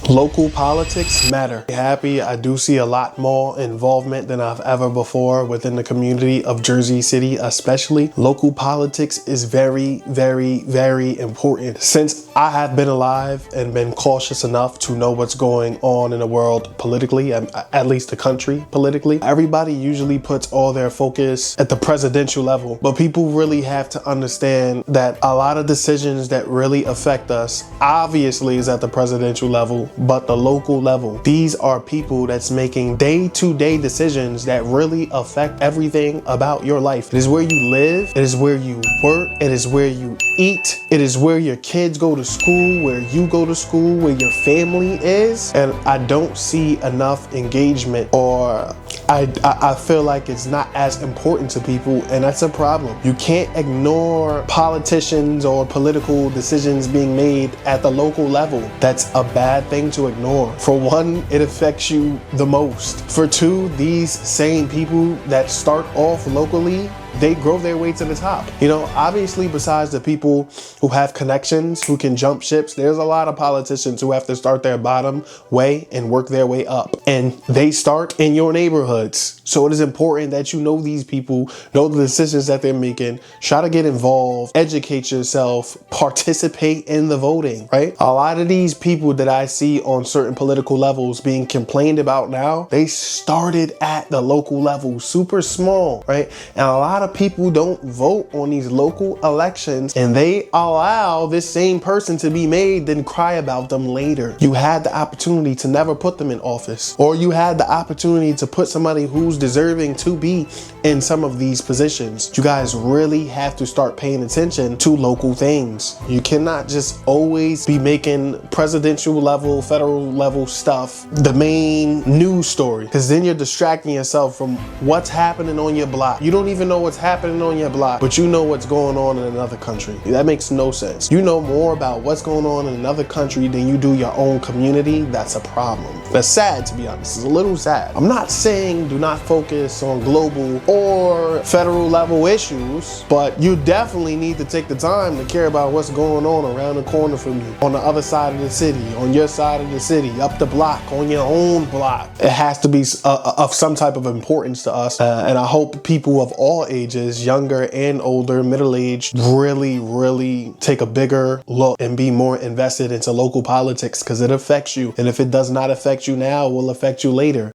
Local politics matter. Happy I do see a lot more involvement than I've ever before within the community of Jersey City, especially. Local politics is very, very, very important. Since I have been alive and been cautious enough to know what's going on in the world politically, at least the country politically, everybody usually puts all their focus at the presidential level. But people really have to understand that a lot of decisions that really affect us obviously is at the presidential level, but the local level. These are people that's making day-to-day decisions that really affect everything about your life. It is where you live, it is where you work, it is where you eat, it is where your kids go to school, where you go to school, where your family is. And I don't see enough engagement, or I feel like it's not as important to people, and that's a problem. You can't ignore politicians or political decisions being made at the local level. That's a bad thing to ignore. For one, it affects you the most. For two, these same people that start off locally, they grow their way to the top. You know, obviously besides the people who have connections, who can jump ships, there's a lot of politicians who have to start their bottom way and work their way up. And they start in your neighborhoods. So it is important that you know these people, know the decisions that they're making, try to get involved, educate yourself, participate in the voting, right? A lot of these people that I see on certain political levels being complained about now, they started at the local level, super small, right? And a lot of people don't vote on these local elections, and they allow this same person to be made, then cry about them later. You had the opportunity to never put them in office, or you had the opportunity to put somebody who's deserving to be in some of these positions. You guys really have to start paying attention to local things. You cannot just always be making presidential level, federal level stuff the main news story, because then you're distracting yourself from what's happening on your block. You don't even know what's happening on your block, but you know what's going on in another country. That makes no sense. You know more about what's going on in another country than you do your own community. That's a problem. That's sad, to be honest. It's a little sad. I'm not saying do not focus on global or federal level issues, but you definitely need to take the time to care about what's going on around the corner from you, on the other side of the city, on your side of the city, up the block, on your own block. It has to be of some type of importance to us, and I hope people of all ages, younger and older, middle-aged, really take a bigger look and be more invested into local politics, because it affects you. And if it does not affect you now, it will affect you later.